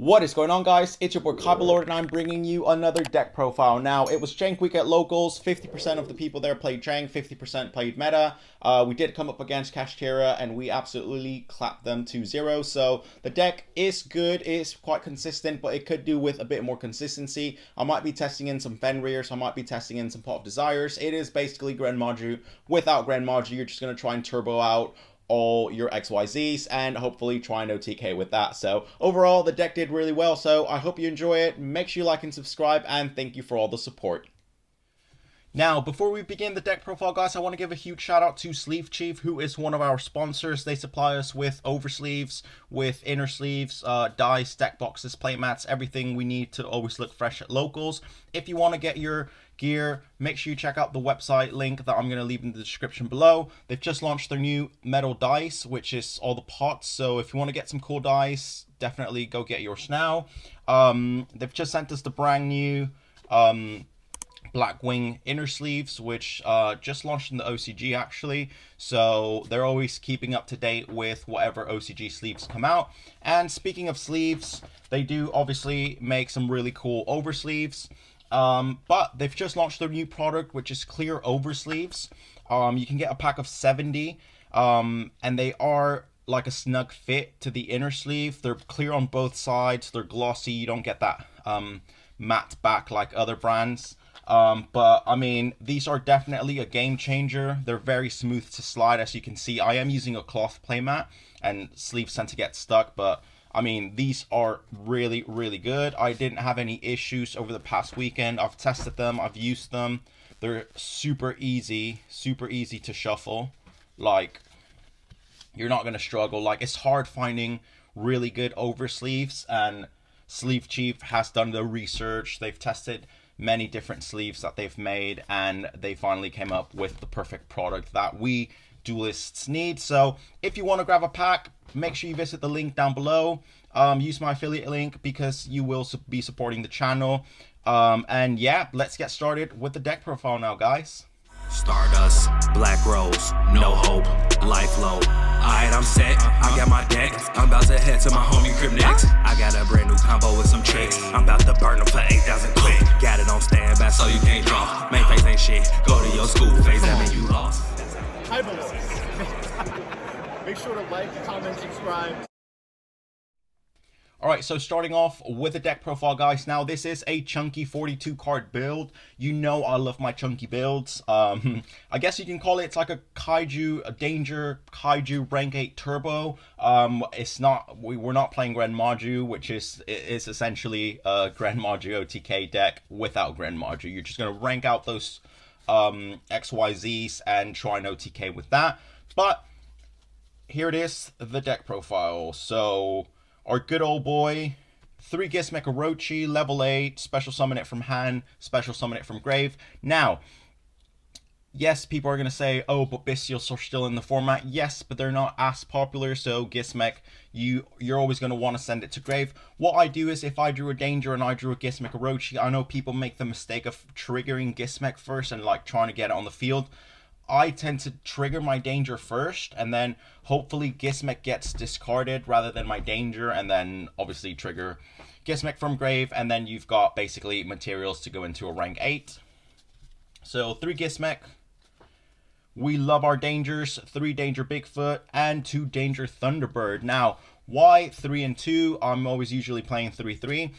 What is going on, guys? It's your boy Lord, and I'm bringing you another deck profile. Now, it was Jank week at locals. 50% of the people there played Jank, 50% played meta. We did come up against Kashtira, and we absolutely clapped them to 0. So the deck is good, it's quite consistent, but it could do with a bit more consistency. I might be testing in some Fenrir's, I might be testing in some Pot of Desires. It is basically Grand Maju. Without Grand Maju, you're just going to try and turbo out all your XYZs and hopefully try and OTK with that. So overall, the deck did really well, so I hope you enjoy it. Make sure you like and subscribe, and thank you for all the support. Now, before we begin the deck profile, guys, I want to give a huge shout out to Sleeve Chief, who is one of our sponsors. They supply us with oversleeves, with inner sleeves, dice, deck boxes, playmats, everything we need to always look fresh at locals. If you want to get your gear, make sure you check out the website link that I'm going to leave in the description below. They've just launched their new metal dice, which is all the pots, so if you want to get some cool dice, definitely go get yours now. They've just sent us the brand new Blackwing inner sleeves, which just launched in the OCG actually, so they're always keeping up to date with whatever OCG sleeves come out. And speaking of sleeves, they do obviously make some really cool over sleeves. But they've just launched their new product, which is clear over sleeves. You can get a pack of 70, and they are like a snug fit to the inner sleeve. They're clear on both sides, they're glossy, you don't get that matte back like other brands. But I mean, these are definitely a game changer. They're very smooth to slide. As you can see, I am using a cloth playmat and sleeves tend to get stuck, but I mean, these are really, really good. I didn't have any issues over the past weekend. I've tested them, I've used them. They're super easy to shuffle. Like, you're not going to struggle. Like, it's hard finding really good over sleeves, and Sleeve Chief has done the research. They've tested many different sleeves that they've made, and they finally came up with the perfect product that we duelists need. So if you want to grab a pack, make sure you visit the link down below. Use my affiliate link because you will be supporting the channel. And yeah, let's get started with the deck profile now, guys. Stardust, Black Rose, no hope, life low. Alright, I'm set, I got my deck. I'm about to head to my homie crib next. I got a brand new combo with some chicks. I'm about to burn them for 8,000 quick. Got it on standby so you can't draw. Main face ain't shit, go to your school face, that mean you lost. Hi below. Make sure to like, comment, subscribe. Alright, so starting off with the deck profile, guys. Now, this is a chunky 42 card build. You know I love my chunky builds. I guess you can call it, it's like a Kaiju, a Danger Kaiju Rank 8 Turbo. It's not, we're not playing Grand Maju, which is essentially a Grand Maju OTK deck without Grand Maju. You're just going to rank out those XYZs and try and OTK with that. But here it is, the deck profile. So our good old boy, 3 Gizmek Orochi, level 8, special summon it from hand, special summon it from grave. Now, yes, people are going to say, oh, but Bystials are still in the format. Yes, but they're not as popular, so Gizmek, you're always going to want to send it to grave. What I do is, if I drew a Danger and I drew a Gizmek Orochi, I know people make the mistake of triggering Gizmek first and like trying to get it on the field. I tend to trigger my Danger first, and then hopefully Gizmek gets discarded rather than my Danger, and then obviously trigger Gizmek from grave, and then you've got basically materials to go into a rank 8. So 3 Gizmek. We love our Dangers, 3 Danger Bigfoot, and 2 Danger Thunderbird. Now, why 3 and 2? I'm always usually playing 3-3.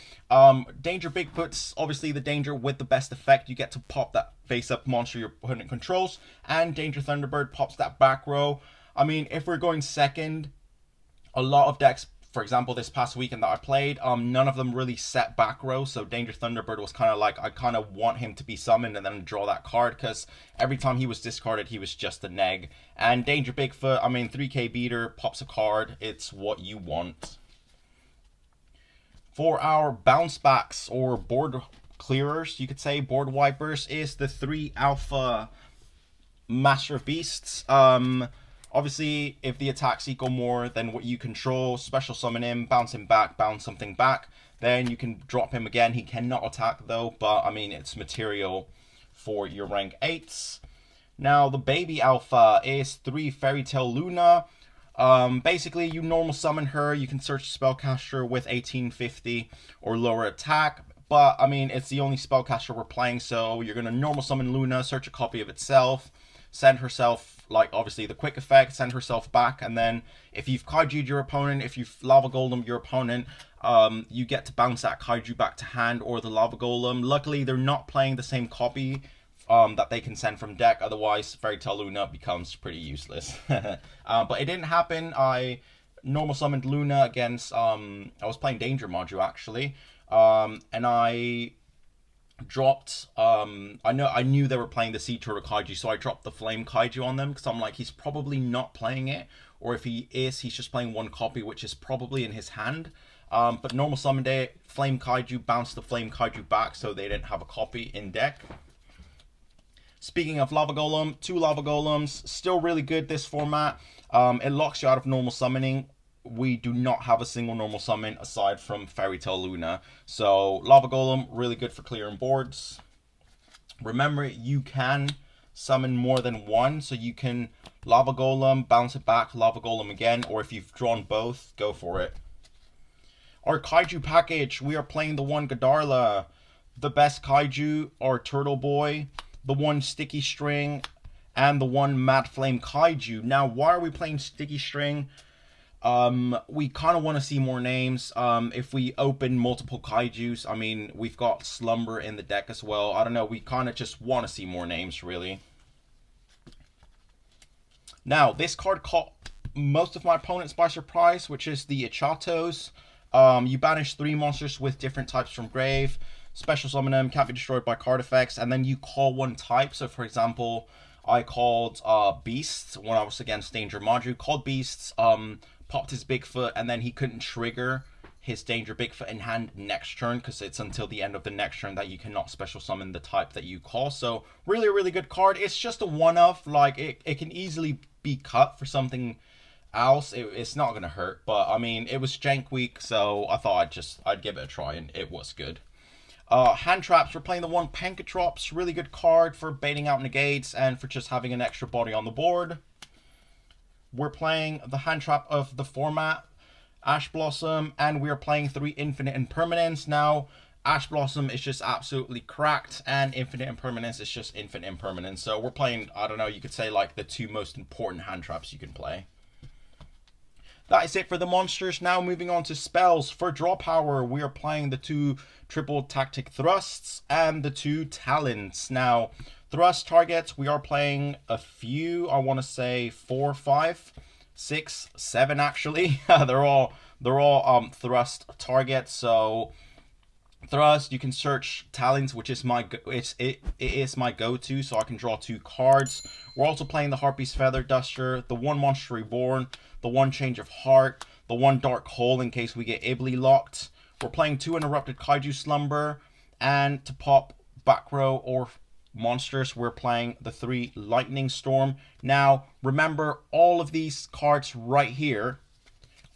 Danger Bigfoot's obviously the Danger with the best effect. You get to pop that face-up monster your opponent controls, and Danger Thunderbird pops that back row. I mean, if we're going second, a lot of decks, for example, this past weekend that I played, none of them really set back row, so Danger Thunderbird was kind of like, I kind of want him to be summoned and then draw that card, because every time he was discarded, he was just a neg. And Danger Bigfoot, I mean, 3k beater, pops a card, it's what you want. For our bounce backs, or board clearers, you could say, board wipers, is the 3 Alpha Master of Beasts. Obviously, if the attacks equal more than what you control, special summon him, bounce him back, bounce something back, then you can drop him again. He cannot attack though, but I mean, it's material for your rank 8s. Now, the baby alpha is 3 Fairy Tale Luna. Basically, you normal summon her. You can search spellcaster with 1850 or lower attack. But, I mean, it's the only spellcaster we're playing, so you're going to normal summon Luna, search a copy of itself, send herself, like, obviously the quick effect, send herself back, and then if you've kaiju'd your opponent, if you've lava golem your opponent, you get to bounce that kaiju back to hand or the lava golem. Luckily, they're not playing the same copy that they can send from deck, otherwise Fairy Tail Luna becomes pretty useless. But it didn't happen. I normal summoned Luna against, I was playing Danger Module, actually. And I dropped, I knew they were playing the Sea Turtle Kaiju, so I dropped the Flame Kaiju on them, because I'm like, he's probably not playing it, or if he is, he's just playing one copy, which is probably in his hand. But normal summoned it, Flame Kaiju, bounced the Flame Kaiju back, so they didn't have a copy in deck. Speaking of Lava Golem, 2 Lava Golems, still really good this format. It locks you out of normal summoning. We do not have a single normal summon aside from Fairy Tail Luna. So Lava Golem, really good for clearing boards. Remember, you can summon more than one, so you can Lava Golem, bounce it back, Lava Golem again, or if you've drawn both, go for it. Our Kaiju package, we are playing the one Godarla, the best Kaiju, our Turtle Boy, the one Sticky String, and the one Mad Flame Kaiju. Now, why are we playing Sticky String? We kind of want to see more names. If we open multiple kaijus, I mean, we've got Slumber in the deck as well. I don't know, we kind of just want to see more names, really. Now, this card caught most of my opponents by surprise, which is the Ichatos. You banish 3 monsters with different types from grave, special summon them, can't be destroyed by card effects, and then you call one type. So, for example, I called Beasts when I was against Danger Module, called Beasts, popped his Bigfoot, and then he couldn't trigger his Danger Bigfoot in hand next turn, because it's until the end of the next turn that you cannot special summon the type that you call. So really, really good card. It's just a one-off. Like, it can easily be cut for something else. It's not going to hurt, but I mean, it was jank week, so I thought I'd give it a try, and it was good. Hand traps, we're playing the one Pankatrops, really good card for baiting out negates and for just having an extra body on the board. We're playing the hand trap of the format, Ash Blossom, and we are playing 3 Infinite Impermanence. Now, Ash Blossom is just absolutely cracked, and Infinite Impermanence is just Infinite Impermanence. So we're playing, I don't know, you could say like the 2 most important hand traps you can play. That is it for the monsters. Now moving on to spells. For draw power, we are playing the 2 triple tactic thrusts and the 2 talents. Now, thrust targets, we are playing a few, I want to say 4, 5, 6, 7 actually. they're all thrust targets. So thrust, you can search talents, which is it is my go-to, so I can draw 2 cards. We're also playing the Harpy's Feather Duster, the 1 Monster Reborn, the 1 Change of Heart, the 1 Dark Hole in case we get Ibly locked. We're playing 2 Interrupted Kaiju Slumber, and to pop back row or monsters, we're playing the 3 Lightning Storm. Now, remember, all of these cards right here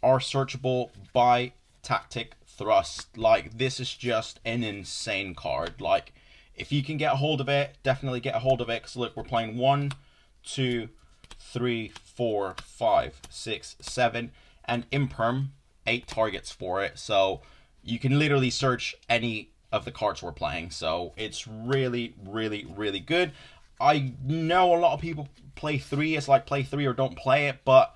are searchable by Tactic Thrust. Like, this is just an insane card. Like, if you can get a hold of it, definitely get a hold of it. Because look, we're playing 1, 2, 3, 4, 5, 6, 7, and Imperm, 8 targets for it. So you can literally search any of the cards we're playing. So it's really, really, really good. I know a lot of people play 3. It's like play 3 or don't play it, but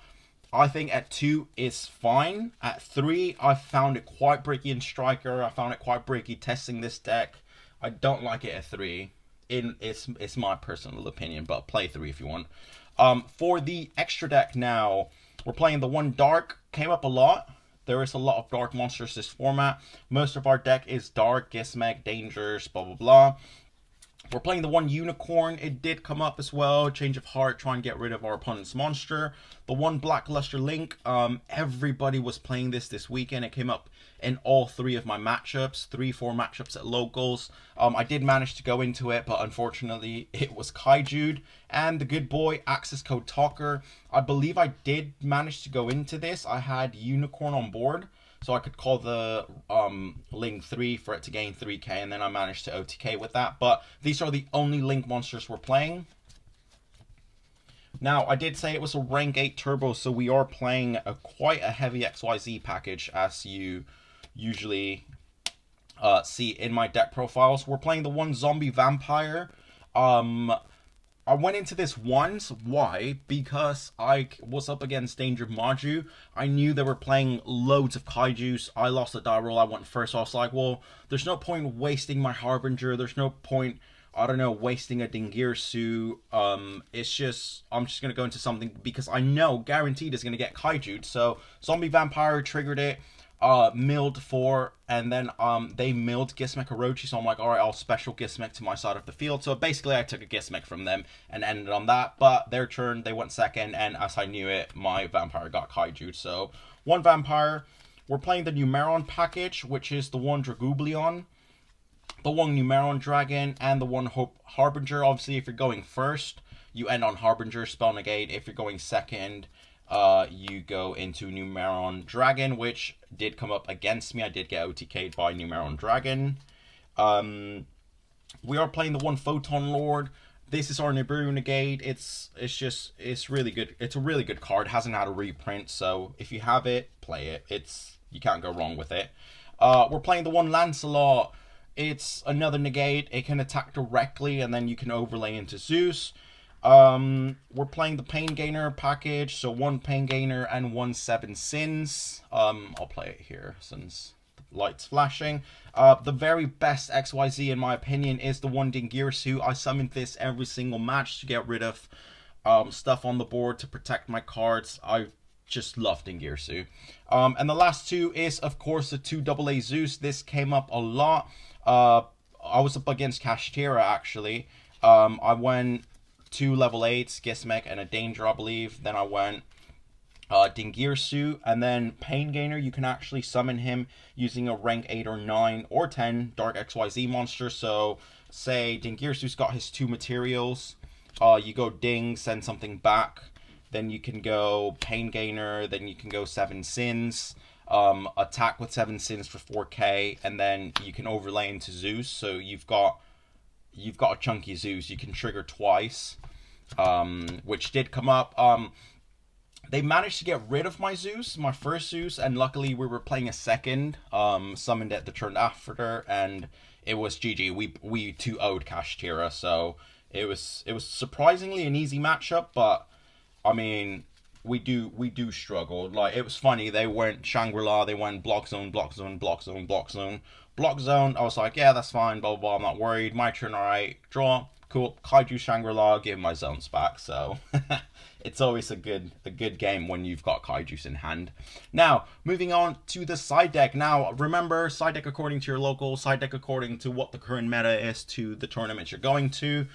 I think at 2 is fine. At 3, I found it quite bricky in Striker. I found it quite bricky testing this deck. I don't like it at 3. It's my personal opinion, but play 3 if you want. For the extra deck now, we're playing the 1 Dark. Came up a lot. There is a lot of dark monsters this format. Most of our deck is dark, Gizmek, Dangers, blah, blah, blah. We're playing the 1 Unicorn. It did come up as well. Change of Heart, try and get rid of our opponent's monster. The 1 Blackluster Link. Everybody was playing this weekend. It came up in all 3 of my matchups. 3, 4 matchups at locals. I did manage to go into it, but unfortunately it was kaiju'd. And the good boy, Access Code Talker. I believe I did manage to go into this. I had Unicorn on board, so I could call the Link 3 for it to gain 3k, and then I managed to OTK with that. But these are the only Link monsters we're playing. Now, I did say it was a rank 8 turbo, so we are playing quite a heavy XYZ package, as you usually see in my deck profiles. We're playing the one zombie vampire. I went into this once. Why? Because I was up against Danger Maju. I knew they were playing loads of kaijus. I lost a die roll. I went first. So I was like, well, there's no point wasting my Harbinger. There's no point, I don't know, wasting a Dingirsu. It's just, I'm just going to go into something because I know guaranteed is going to get kaiju. So Zombie Vampire triggered it. Milled 4, and then they milled Gizmek Orochi, so I'm like, alright, I'll special Gizmek to my side of the field. So basically I took a Gizmek from them and ended on that, but their turn, they went second, and as I knew it, my Vampire got Kaiju. So one Vampire. We're playing the Numeron package, which is the one Dragoblion, the one Numeron Dragon, and the one Harbinger. Obviously, if you're going first, you end on Harbinger, spell negate. If you're going second, you go into Numeron Dragon, which did come up against me. I did get OTK'd by Numeron Dragon. We are playing the one Photon Lord. This is our Nibiru Negate. It's really good. It's a really good card. It hasn't had a reprint, so if you have it, play it. You can't go wrong with it. We're playing the one Lancelot. It's another negate. It can attack directly, and then you can overlay into Zeus. We're playing the Pain Gainer package, so one Pain Gainer and one 7 Sins. I'll play it here since the light's flashing. The very best XYZ in my opinion is the one Dingirsu. I summoned this every single match to get rid of stuff on the board to protect my cards. I just love Dingirsu. And the last two is of course the 2 AA Zeus. This came up a lot. I was up against Kashtira actually. I went 2 level 8s, Gizmek, and a Danger, I believe. Then I went Dingirsu, and then Pain Gainer. You can actually summon him using a rank 8 or 9 or 10 Dark XYZ monster. So, say Dingirsu's got his 2 materials. You go Ding, send something back. Then you can go Pain Gainer. Then you can go 7 Sins. Attack with 7 Sins for 4k, and then you can overlay into Zeus. So you've got a chunky Zeus. You can trigger twice, which did come up. They managed to get rid of my Zeus, my first Zeus, and luckily we were playing a second, summoned it the turn after, and it was GG. We 2-0'd Kashtira, so it was surprisingly an easy matchup, but I mean, we do struggle. Like, it was funny, they went Shangri-La, they went block zone, block zone, block zone, block zone. Block zone, I was like, yeah, that's fine, blah, blah, blah, I'm not worried. My turn, alright, draw, cool. Kaiju Shangri-La, give my zones back, so it's always a good game when you've got Kaijus in hand. Now, moving on to the side deck. Now, remember, side deck according to your local, side deck according to what the current meta is to the tournament you're going to.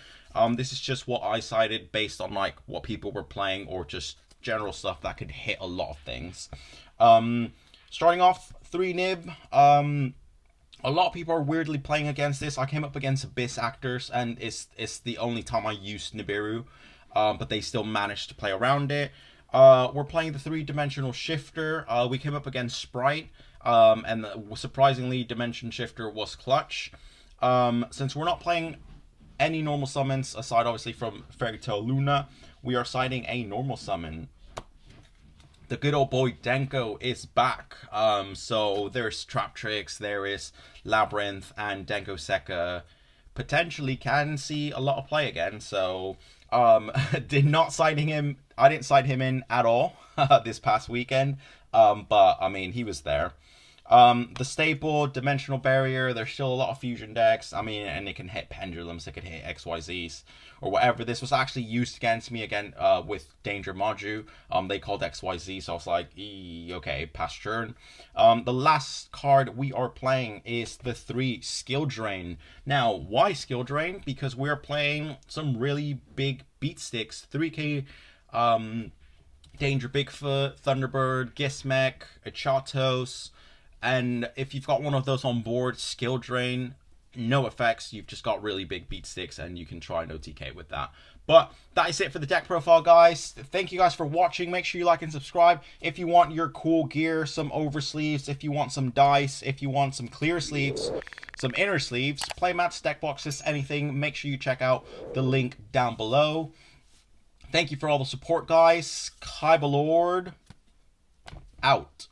This is just what I sided based on, like, what people were playing or just general stuff that could hit a lot of things. Starting off, 3 Nib. A lot of people are weirdly playing against this. I came up against Abyss Actors, and it's the only time I used Nibiru, but they still managed to play around it. We're playing the 3-dimensional shifter. We came up against Sprite, and surprisingly, Dimension Shifter was clutch. Since we're not playing any normal summons, aside obviously from Fairy Tale Luna, we are siding a normal summon. The good old boy Denko is back. So there's Trap Tricks, there is Labyrinth, and Denko Seka potentially can see a lot of play again. So did not siding him. I didn't side him in at all this past weekend. But I mean, he was there. The staple, Dimensional Barrier, there's still a lot of fusion decks. I mean, and it can hit Pendulums, it can hit XYZs, or whatever. This was actually used against me again with Danger Maju. They called XYZ, so I was like, okay, pass turn. The last card we are playing is the 3 Skill Drain. Now, why Skill Drain? Because we're playing some really big beat sticks. 3k Danger Bigfoot, Thunderbird, Gizmek, Achatos. And if you've got one of those on board, Skill Drain, no effects. You've just got really big beat sticks, and you can try an OTK with that. But that is it for the deck profile, guys. Thank you guys for watching. Make sure you like and subscribe. If you want your cool gear, some oversleeves, if you want some dice, if you want some clear sleeves, some inner sleeves, playmats, deck boxes, anything, make sure you check out the link down below. Thank you for all the support, guys. Kaiba Lord, out.